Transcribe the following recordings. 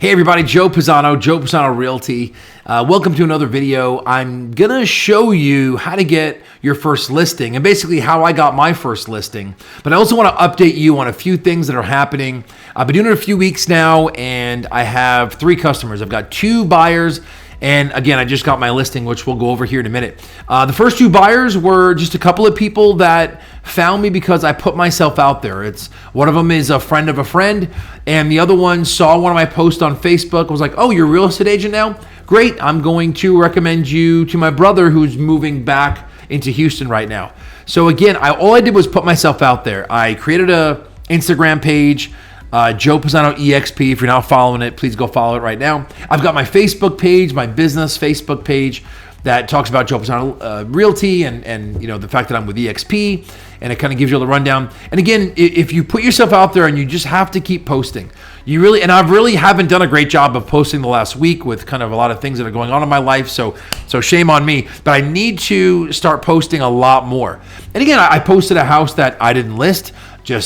Hey everybody, Joe Pisano Realty. Welcome to another video. I'm gonna show you how to get your first listing and basically how I got my first listing. But I also want to update you on a few things that are happening. I've been doing it a few weeks now and I have 3 customers. I've got 2 buyers. And again, I just got my listing, which we'll go over here in a minute. The first 2 buyers were just a couple of people that found me because I put myself out there. One of them is a friend of a friend, and the other one saw one of my posts on Facebook, was like, oh, you're a real estate agent now? Great, I'm going to recommend you to my brother who's moving back into Houston right now. So again, all I did was put myself out there. I created a Instagram page, Joe Pisano EXP. If you're not following it, please go follow it right now. I've got my Facebook page, my business Facebook page that talks about Joe Pisano Realty and you know the fact that I'm with EXP, and it kind of gives you the rundown. And again, if you put yourself out there and you just have to keep posting, I really haven't done a great job of posting the last week with kind of a lot of things that are going on in my life. So shame on me, but I need to start posting a lot more. And again, I posted a house that I didn't list.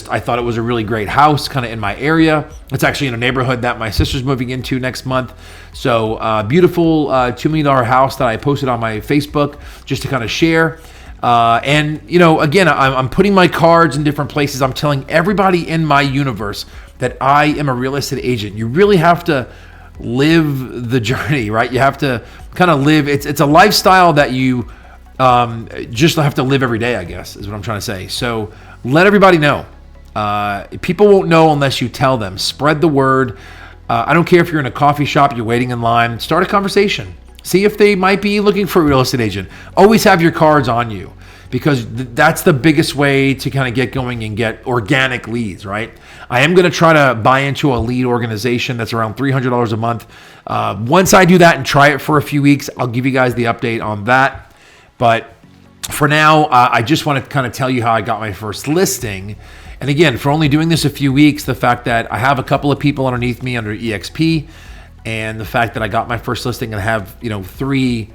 I thought it was a really great house kind of in my area. It's actually in a neighborhood that my sister's moving into next month. So beautiful $2 million house that I posted on my Facebook just to kind of share. And you know, again, I'm putting my cards in different places. I'm telling everybody in my universe that I am a real estate agent. You really have to live the journey, right? You have to kind of live. It's a lifestyle that you just have to live every day, I guess, is what I'm trying to say. So let everybody know. People won't know unless you tell them. Spread the word. I don't care if you're in a coffee shop, you're waiting in line. Start a conversation. See if they might be looking for a real estate agent. Always have your cards on you, because that's the biggest way to kind of get going and get organic leads, right? I am going to try to buy into a lead organization that's around $300 a month. Once I do that and try it for a few weeks, I'll give you guys the update on that. But for now, I just want to kind of tell you how I got my first listing. And again, for only doing this a few weeks, the fact that I have a couple of people underneath me under EXP, and the fact that I got my first listing and have 3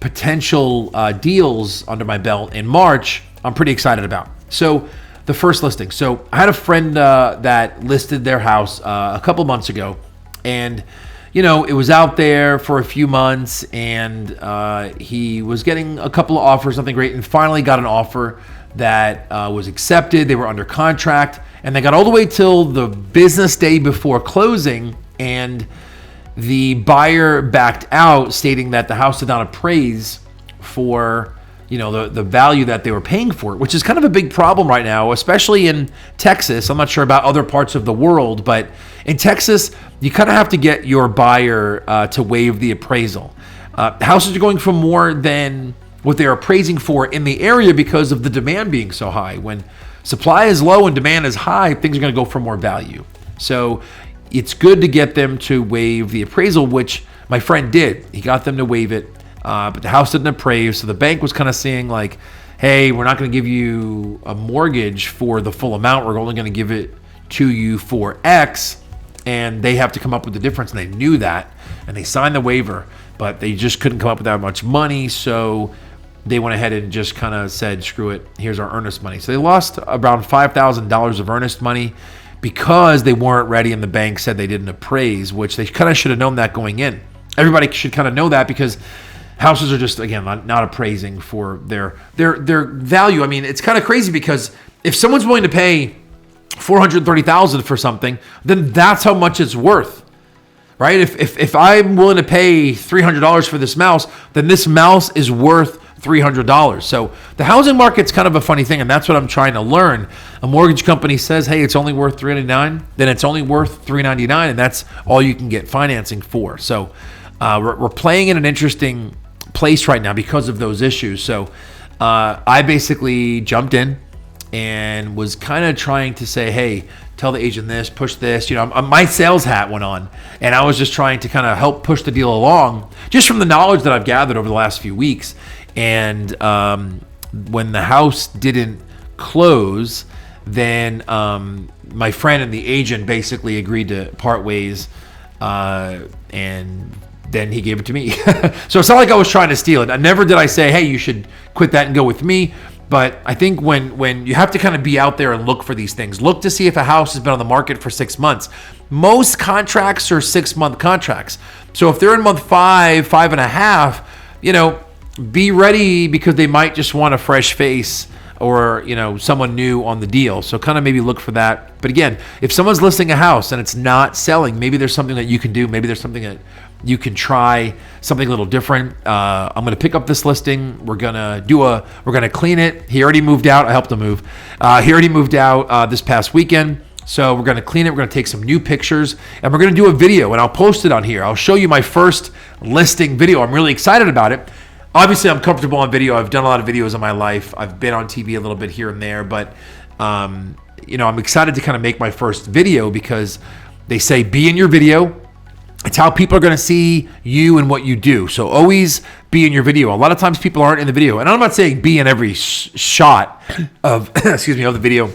potential deals under my belt in March, I'm pretty excited about. So the first listing. So I had a friend that listed their house a couple months ago, and it was out there for a few months, and he was getting a couple of offers, nothing great, and finally got an offer that was accepted. They were under contract, and they got all the way till the business day before closing, and the buyer backed out, stating that the house did not appraise for the value that they were paying for it, which is kind of a big problem right now, especially in Texas. I'm not sure about other parts of the world, but in Texas, you kind of have to get your buyer to waive the appraisal. Houses are going for more than what they're appraising for in the area because of the demand being so high. When supply is low and demand is high, things are going to go for more value. So it's good to get them to waive the appraisal, which my friend did. He got them to waive it. But the house didn't appraise, so the bank was kind of saying like, hey, we're not going to give you a mortgage for the full amount. We're only going to give it to you for X, and they have to come up with the difference, and they knew that, and they signed the waiver, but they just couldn't come up with that much money, so they went ahead and just kind of said, screw it, here's our earnest money. So they lost around $5,000 of earnest money because they weren't ready, and the bank said they didn't appraise, which they kind of should have known that going in. Everybody should kind of know that, because houses are just, again, not appraising for their value. I mean, it's kind of crazy, because if someone's willing to pay $430,000 for something, then that's how much it's worth, right? If I'm willing to pay $300 for this mouse, then this mouse is worth $300. So the housing market's kind of a funny thing, and that's what I'm trying to learn. A mortgage company says, hey, it's only worth $399, then it's only worth $399, and that's all you can get financing for. So we're playing in an interesting place right now because of those issues. So I basically jumped in and was kind of trying to say, hey, tell the agent this, push this. My sales hat went on, and I was just trying to kind of help push the deal along, just from the knowledge that I've gathered over the last few weeks. And when the house didn't close, then my friend and the agent basically agreed to part ways, and then he gave it to me. So it's not like I was trying to steal it. Never did I say, hey, you should quit that and go with me. But I think when you have to kind of be out there and look for these things, look to see if a house has been on the market for 6 months. Most contracts are 6-month contracts. So if they're in month 5, 5.5, be ready, because they might just want a fresh face or someone new on the deal. So kind of maybe look for that. But again, if someone's listing a house and it's not selling, maybe there's something that you can do. Maybe there's something that you can try, something a little different. I'm going to pick up this listing. We're going to clean it. He already moved out. I helped him move. He already moved out this past weekend. So we're going to clean it. We're going to take some new pictures, and we're going to do a video, and I'll post it on here. I'll show you my first listing video. I'm really excited about it. Obviously, I'm comfortable on video. I've done a lot of videos in my life. I've been on TV a little bit here and there, but I'm excited to kind of make my first video, because they say be in your video. It's how people are going to see you and what you do. So always be in your video. A lot of times people aren't in the video, and I'm not saying be in every shot of of the video,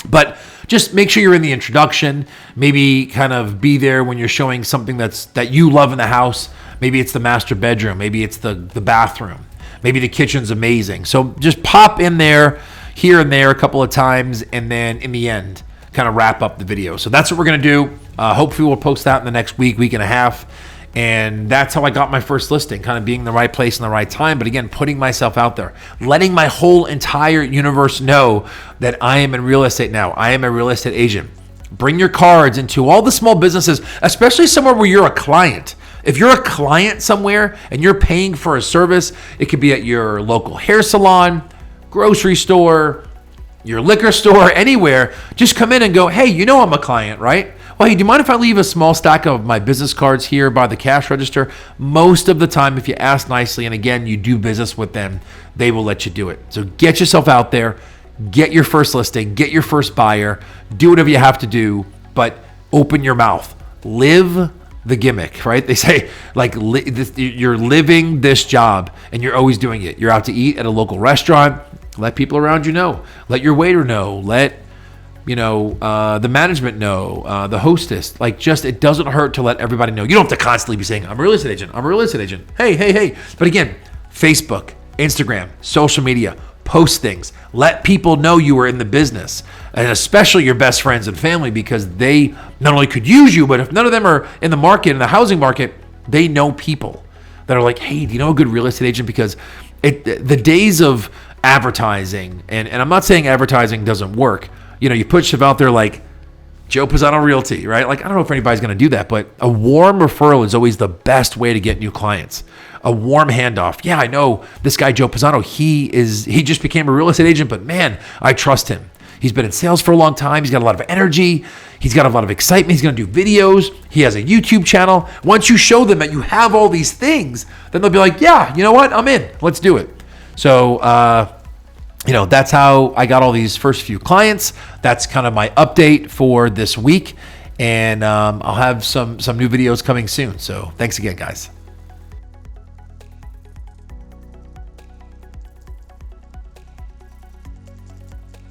but just make sure you're in the introduction. Maybe kind of be there when you're showing something that you love in the house. Maybe it's the master bedroom. Maybe it's the bathroom. Maybe the kitchen's amazing. So just pop in there here and there a couple of times, and then in the end, kind of wrap up the video. So that's what we're going to do. Hopefully we'll post that in the next week and a half. And that's how I got my first listing, kind of being in the right place in the right time. But again, putting myself out there, letting my whole entire universe know that I am in real estate now. I am a real estate agent. Bring your cards into all the small businesses, especially somewhere where you're a client. If you're a client somewhere and you're paying for a service, it could be at your local hair salon, grocery store, your liquor store, anywhere. Just come in and go, hey, I'm a client, right? Well, hey, do you mind if I leave a small stack of my business cards here by the cash register? Most of the time, if you ask nicely, and again, you do business with them, they will let you do it. So get yourself out there, get your first listing, get your first buyer, do whatever you have to do, but open your mouth. Live the gimmick, right? They say, you're living this job and you're always doing it. You're out to eat at a local restaurant. Let people around you know. Let your waiter know. Let the management know, the hostess. It doesn't hurt to let everybody know. You don't have to constantly be saying, I'm a real estate agent. I'm a real estate agent. Hey. But again, Facebook, Instagram, social media, post things. Let people know you are in the business, and especially your best friends and family, because they not only could use you, but if none of them are in the market, in the housing market, they know people that are like, hey, do you know a good real estate agent? Because the days of advertising, and I'm not saying advertising doesn't work. You put stuff out there like Joe Pisano Realty, right? I don't know if anybody's going to do that, but a warm referral is always the best way to get new clients. A warm handoff. Yeah, I know this guy, Joe Pisano, he just became a real estate agent, but man, I trust him. He's been in sales for a long time. He's got a lot of energy. He's got a lot of excitement. He's going to do videos. He has a YouTube channel. Once you show them that you have all these things, then they'll be like, yeah, you know what? I'm in. Let's do it. So, that's how I got all these first few clients. That's kind of my update for this week. And I'll have some new videos coming soon. So thanks again, guys.